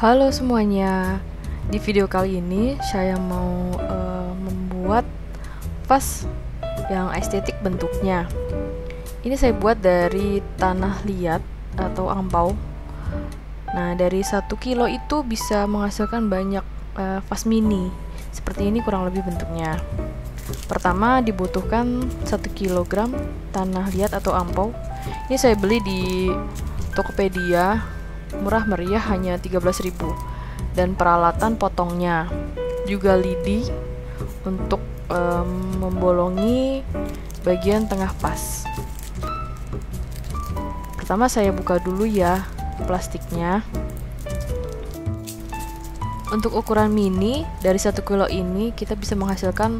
Halo semuanya, di video kali ini saya mau membuat vas yang estetik bentuknya. Ini saya buat dari tanah liat atau angpau. Nah, dari 1 kilo itu bisa menghasilkan banyak vas mini. Seperti ini kurang lebih bentuknya. Pertama dibutuhkan 1 kilogram tanah liat atau angpau. Ini saya beli di Tokopedia, murah meriah, hanya 13.000. Dan peralatan potongnya juga lidi untuk membolongi bagian tengah vas. Pertama saya buka dulu ya plastiknya. Untuk ukuran mini dari 1 kilo ini kita bisa menghasilkan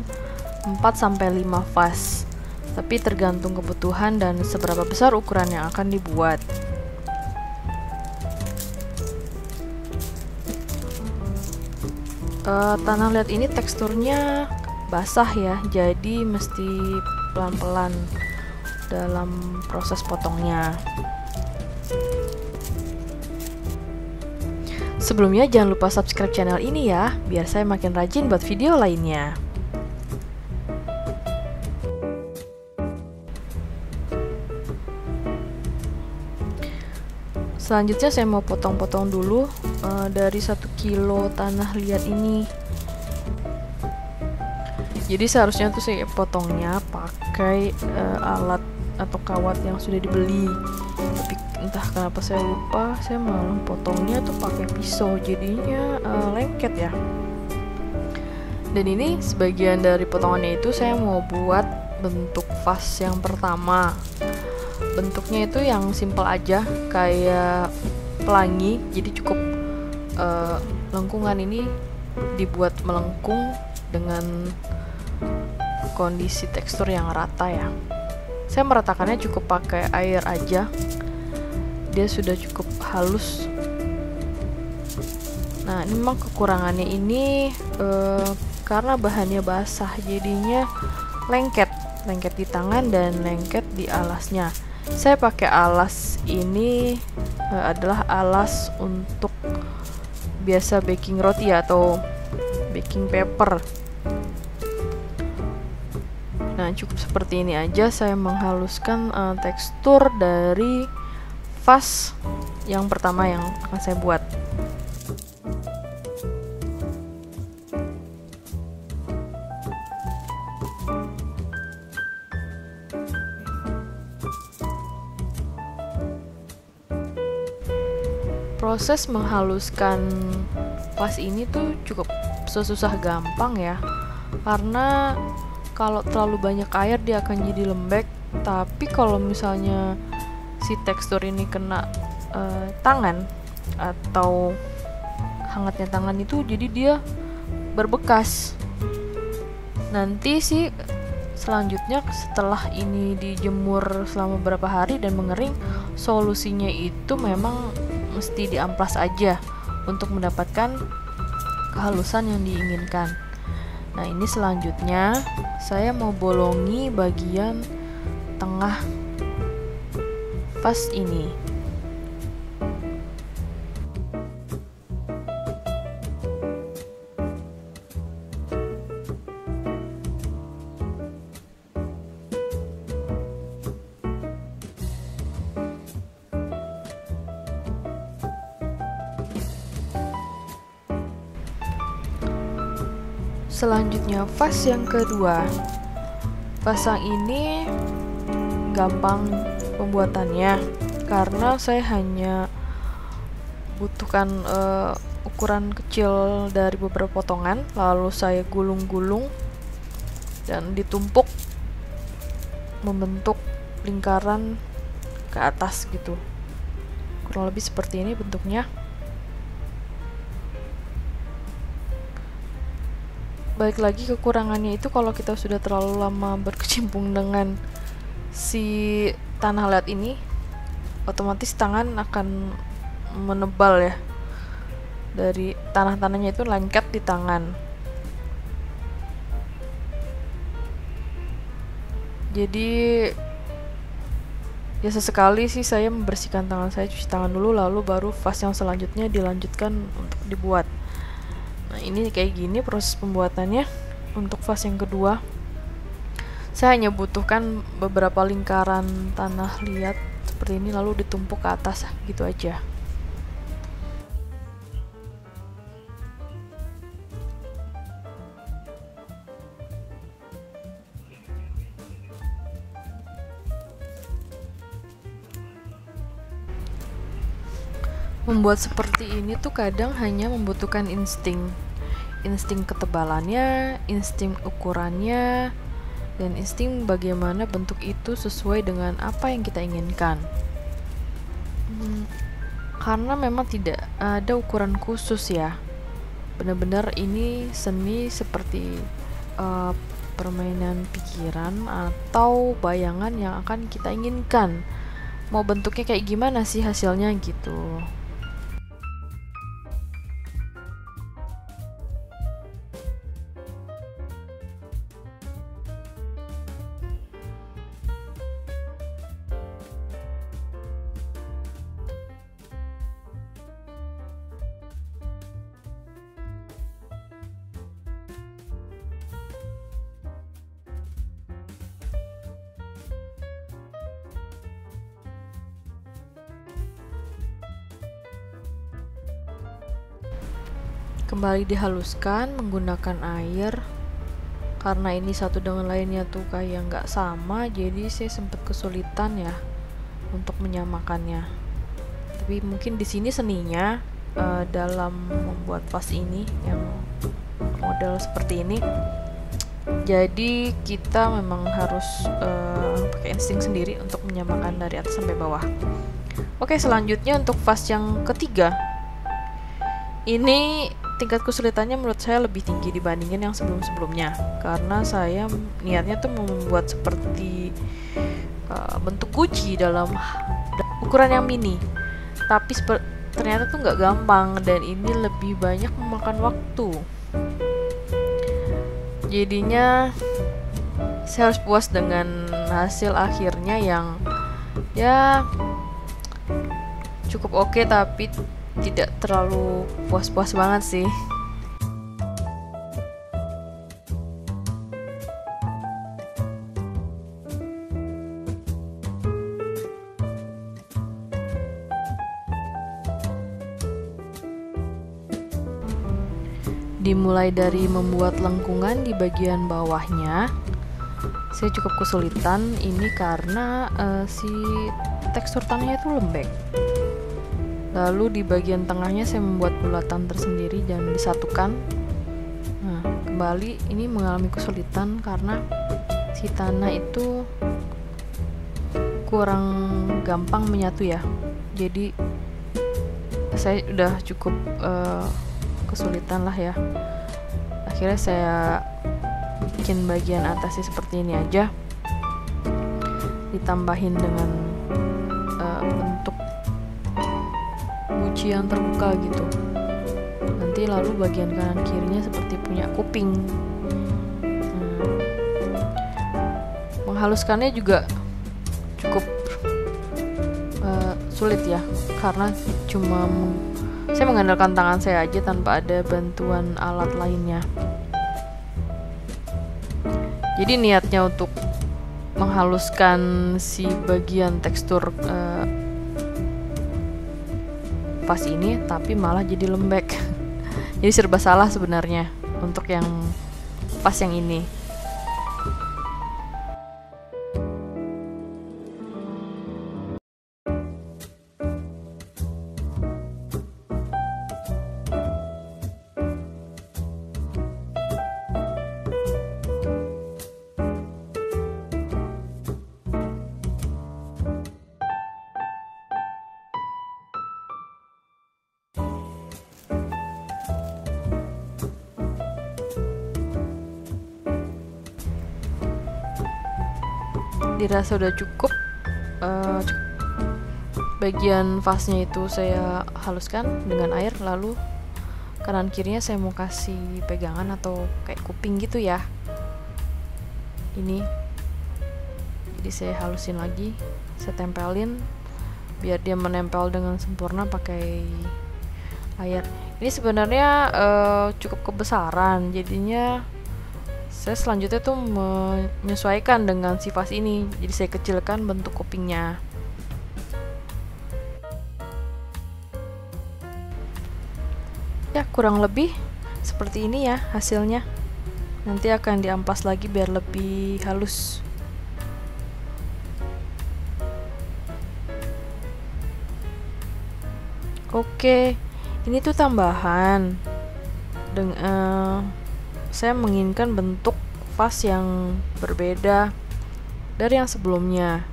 4-5 vas, tapi tergantung kebutuhan dan seberapa besar ukuran yang akan dibuat. Tanah liat ini teksturnya basah ya, jadi mesti pelan-pelan dalam proses potongnya. Sebelumnya jangan lupa subscribe channel ini ya, biar saya makin rajin buat video lainnya. Selanjutnya saya mau potong-potong dulu dari 1 kilo tanah liat ini. Jadi seharusnya tuh saya potongnya pakai alat atau kawat yang sudah dibeli. Tapi entah kenapa saya lupa, saya malah potongnya tuh pakai pisau, jadinya lengket ya. Dan ini sebagian dari potongannya itu saya mau buat bentuk vas yang pertama. Bentuknya itu yang simple aja, kayak pelangi. Jadi cukup lengkungan ini dibuat melengkung dengan kondisi tekstur yang rata ya. Saya meratakannya cukup pakai air aja, dia sudah cukup halus. Nah, ini memang kekurangannya ini karena bahannya basah, jadinya lengket di tangan dan lengket di alasnya. Saya pakai alas ini adalah alas untuk biasa baking roti atau baking paper. Nah, cukup seperti ini aja saya menghaluskan tekstur dari vas yang pertama yang akan saya buat. Proses menghaluskan vas ini tuh cukup susah gampang ya, karena kalau terlalu banyak air dia akan jadi lembek. Tapi kalau misalnya si tekstur ini kena tangan atau hangatnya tangan itu, jadi dia berbekas. Nanti sih selanjutnya setelah ini dijemur selama beberapa hari dan mengering, solusinya itu memang mesti diamplas aja untuk mendapatkan kehalusan yang diinginkan. Nah, ini selanjutnya saya mau bolongi bagian tengah vas ini. Selanjutnya vas yang kedua. Vas yang ini gampang pembuatannya karena saya hanya butuhkan ukuran kecil dari beberapa potongan, lalu saya gulung-gulung dan ditumpuk membentuk lingkaran ke atas gitu. Kurang lebih seperti ini bentuknya. Balik lagi, kekurangannya itu kalau kita sudah terlalu lama berkecimpung dengan si tanah liat ini, otomatis tangan akan menebal ya, dari tanah-tanahnya itu lengket di tangan. Jadi Ya sesekali sih saya membersihkan tangan saya, cuci tangan dulu, lalu baru fase yang selanjutnya dilanjutkan untuk dibuat. Nah ini kayak gini proses pembuatannya. Untuk fase yang kedua, saya hanya butuhkan beberapa lingkaran tanah liat seperti ini, lalu ditumpuk ke atas gitu aja. Membuat seperti ini tuh kadang hanya membutuhkan insting ketebalannya, insting ukurannya, dan insting bagaimana bentuk itu sesuai dengan apa yang kita inginkan. Karena memang tidak ada ukuran khusus ya, benar-benar ini seni seperti permainan pikiran atau bayangan yang akan kita inginkan. Mau bentuknya kayak gimana sih hasilnya gitu. Kembali dihaluskan menggunakan air. Karena ini satu dengan lainnya tuh kayak nggak sama, jadi saya sempat kesulitan ya untuk menyamakannya. Tapi mungkin di sini seninya dalam membuat vas ini yang model seperti ini. Jadi kita memang harus pakai insting sendiri untuk menyamakan dari atas sampai bawah. Oke, selanjutnya untuk vas yang ketiga. Ini tingkat kesulitannya menurut saya lebih tinggi dibandingin yang sebelum-sebelumnya, karena saya niatnya tuh mau membuat seperti bentuk guci dalam ukuran yang mini, tapi ternyata tuh nggak gampang dan ini lebih banyak memakan waktu. Jadinya saya harus puas dengan hasil akhirnya yang ya cukup oke, tapi tidak terlalu puas-puas banget sih. Dimulai dari membuat lengkungan di bagian bawahnya, saya cukup kesulitan ini karena si tekstur tanahnya itu lembek. Lalu di bagian tengahnya saya membuat bulatan tersendiri dan disatukan. Nah, kembali ini mengalami kesulitan karena si tanah itu kurang gampang menyatu ya. Jadi saya udah cukup kesulitan lah ya. Akhirnya saya bikin bagian atasnya seperti ini aja, ditambahin dengan bentuk guci yang terbuka gitu. Nanti lalu bagian kanan kirinya seperti punya kuping. Menghaluskannya juga cukup sulit ya, karena saya mengandalkan tangan saya aja tanpa ada bantuan alat lainnya. Jadi niatnya untuk menghaluskan si bagian tekstur vas ini, tapi malah jadi lembek. Jadi serba salah sebenarnya untuk yang vas yang ini. Dirasa udah cukup. Bagian vasnya itu saya haluskan dengan air, lalu kanan kirinya saya mau kasih pegangan atau kayak kuping gitu ya. Ini jadi saya halusin lagi saya tempelin biar dia menempel dengan sempurna pakai air. Ini sebenarnya cukup kebesaran, jadinya saya selanjutnya tuh menyesuaikan dengan si vas ini, jadi saya kecilkan bentuk kupingnya. Ya, kurang lebih seperti ini ya hasilnya. Nanti akan diamplas lagi biar lebih halus. Oke, ini tuh tambahan. Saya menginginkan bentuk vas yang berbeda dari yang sebelumnya.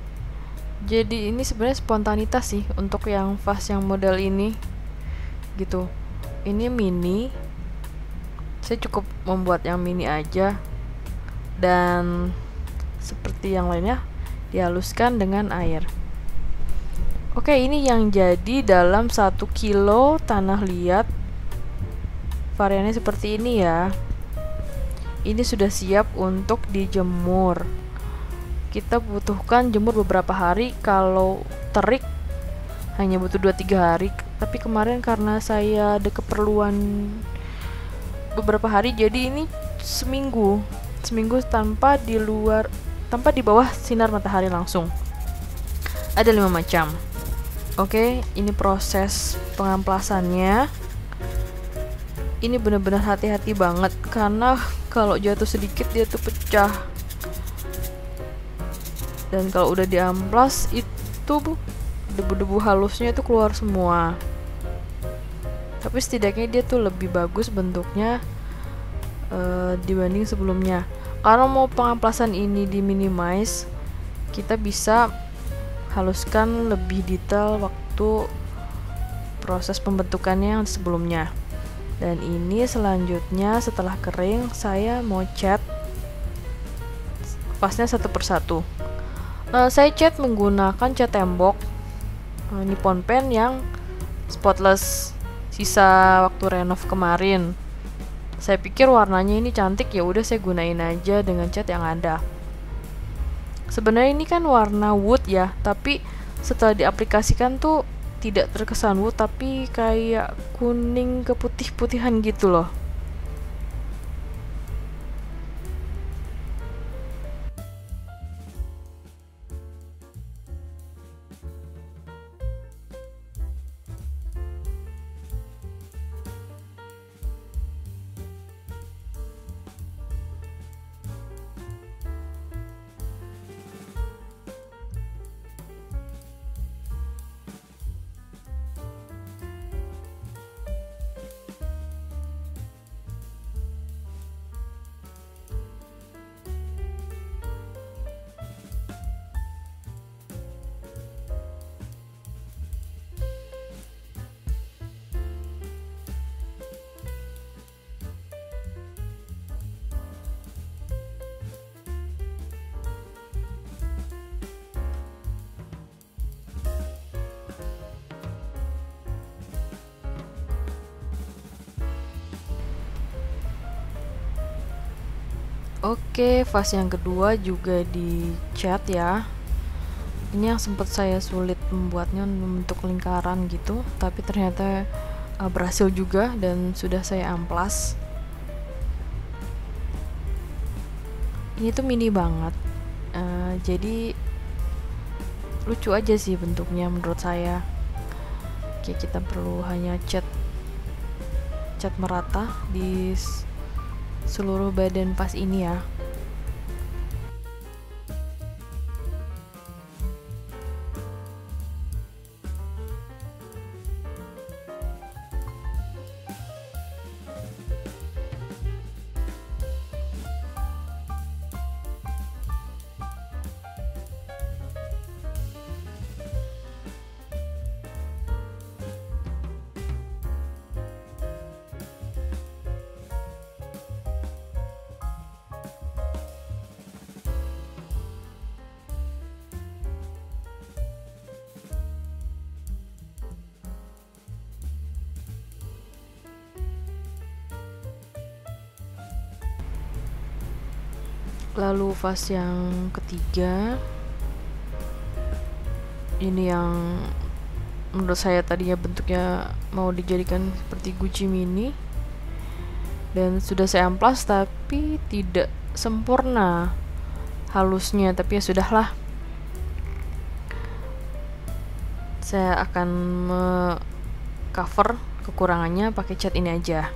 Jadi ini sebenarnya spontanitas sih untuk yang vas yang model ini, gitu. Ini mini, saya cukup membuat yang mini aja, dan seperti yang lainnya dihaluskan dengan air. Oke, ini yang jadi dalam 1 kilo tanah liat. Variannya seperti ini ya. Ini sudah siap untuk dijemur. Kita butuhkan jemur beberapa hari. Kalau terik hanya butuh 2-3 hari. Tapi kemarin karena saya ada keperluan beberapa hari, jadi ini seminggu tanpa di bawah sinar matahari langsung. Ada 5 macam. Oke, ini proses pengamplasannya. Ini benar-benar hati-hati banget karena kalau jatuh sedikit dia tuh pecah. Dan kalau udah diamplas itu debu-debu halusnya itu keluar semua. Tapi setidaknya dia tuh lebih bagus bentuknya dibanding sebelumnya. Kalau mau pengamplasan ini diminimize, kita bisa haluskan lebih detail waktu proses pembentukannya yang sebelumnya. Dan ini selanjutnya setelah kering, saya mau cat vasnya satu persatu. Saya cat menggunakan cat tembok Nippon Paint yang spotless, sisa waktu renov kemarin. Saya pikir warnanya ini cantik, ya udah saya gunain aja dengan cat yang ada. Sebenarnya ini kan warna wood ya, tapi setelah diaplikasikan tuh tidak terkesan wood, tapi kayak kuning keputih-putihan gitu loh. Oke, fase yang kedua juga dicat ya. Ini yang sempat saya sulit membuatnya untuk lingkaran gitu, tapi ternyata berhasil juga dan sudah saya amplas. Ini tuh mini banget, jadi lucu aja sih bentuknya menurut saya. Oke, kita perlu hanya cat merata di seluruh badan vas ini ya. Lalu vas yang ketiga, ini yang menurut saya tadinya bentuknya mau dijadikan seperti guci mini, dan sudah saya amplas tapi tidak sempurna halusnya, tapi ya sudahlah. Saya akan cover kekurangannya pakai cat ini aja.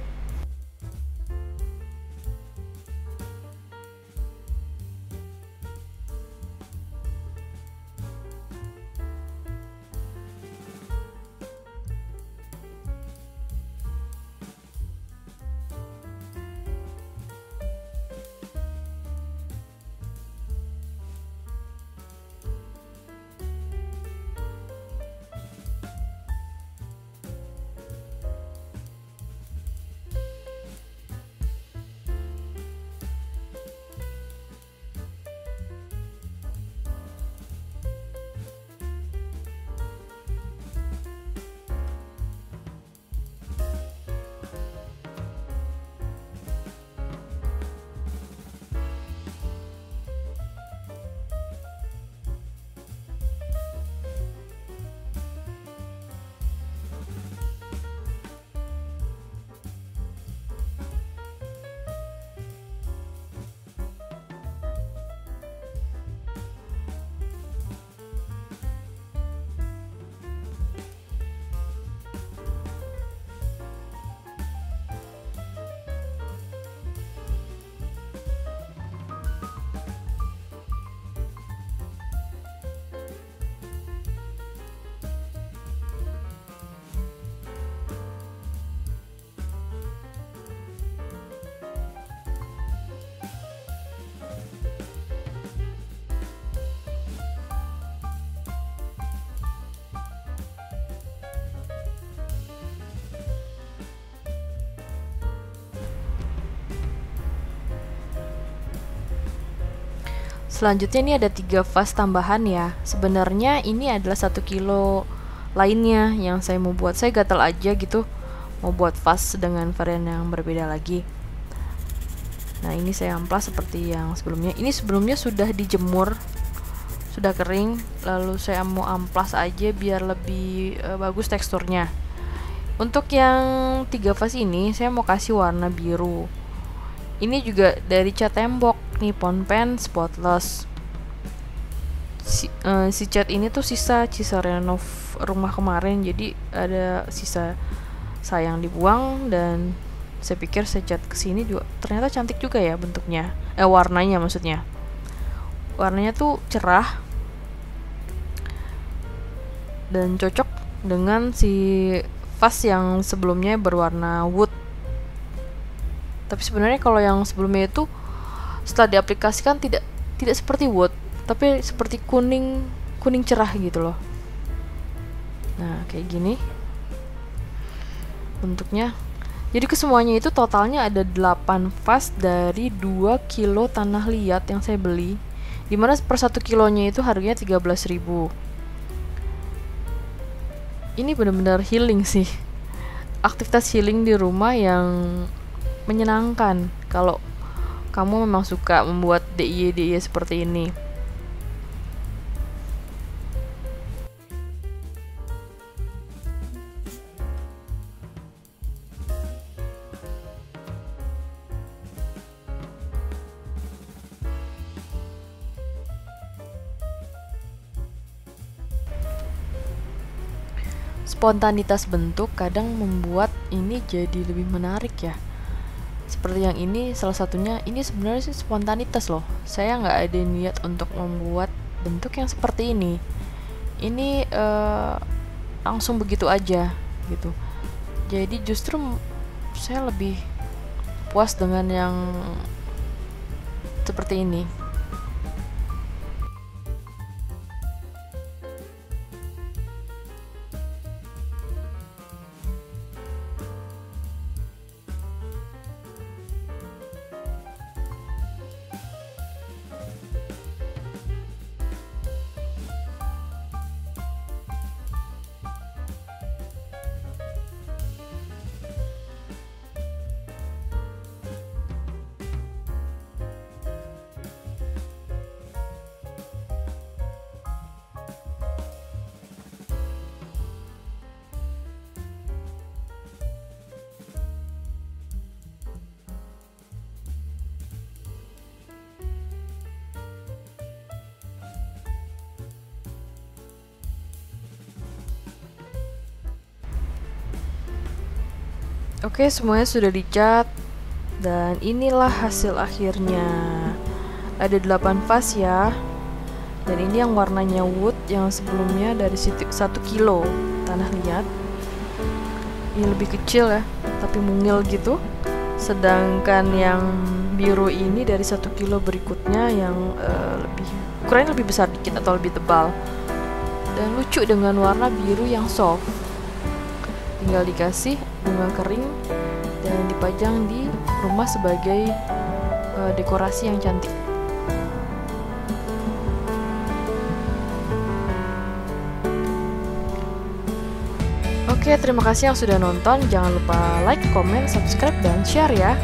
Selanjutnya ini ada 3 vas tambahan ya. Sebenarnya ini adalah 1 kilo lainnya yang saya mau buat. Saya gatal aja gitu mau buat vas dengan varian yang berbeda lagi. Nah, ini saya amplas seperti yang sebelumnya. Ini sebelumnya sudah dijemur, sudah kering, lalu saya mau amplas aja biar lebih bagus teksturnya. Untuk yang 3 vas ini saya mau kasih warna biru. Ini juga dari cat tembok, Nippon Paint Spotless. Si cat ini tuh sisa renov rumah kemarin, jadi ada sisa sayang dibuang, dan saya pikir saya cat kesini juga ternyata cantik juga ya bentuknya, warnanya maksudnya. Warnanya tuh cerah dan cocok dengan si vas yang sebelumnya berwarna wood. Tapi sebenarnya kalau yang sebelumnya itu setelah diaplikasikan tidak seperti wood, tapi seperti kuning cerah gitu loh. Nah, kayak gini bentuknya. Jadi kesemuanya itu totalnya ada 8 vas dari 2 kilo tanah liat yang saya beli, dimana per 1 kilonya itu harganya 13.000. Ini benar-benar healing sih, aktivitas healing di rumah yang menyenangkan kalau kamu memang suka membuat DIY seperti ini. Spontanitas bentuk kadang membuat ini jadi lebih menarik ya. Seperti yang ini, salah satunya ini sebenarnya sih spontanitas loh. Saya nggak ada niat untuk membuat bentuk yang seperti ini. Ini langsung begitu aja gitu. Jadi justru saya lebih puas dengan yang seperti ini. Oke, semuanya sudah dicat dan inilah hasil akhirnya. Ada 8 vas ya. Dan ini yang warnanya wood, yang sebelumnya dari 1 kilo tanah liat. Ini lebih kecil ya, tapi mungil gitu. Sedangkan yang biru ini dari 1 kilo berikutnya yang ukurannya lebih besar dikit atau lebih tebal. Dan lucu dengan warna biru yang soft. Tinggal dikasih bunga kering dan dipajang di rumah sebagai dekorasi yang cantik. Oke, terima kasih yang sudah nonton. Jangan lupa like, comment, subscribe, dan share ya.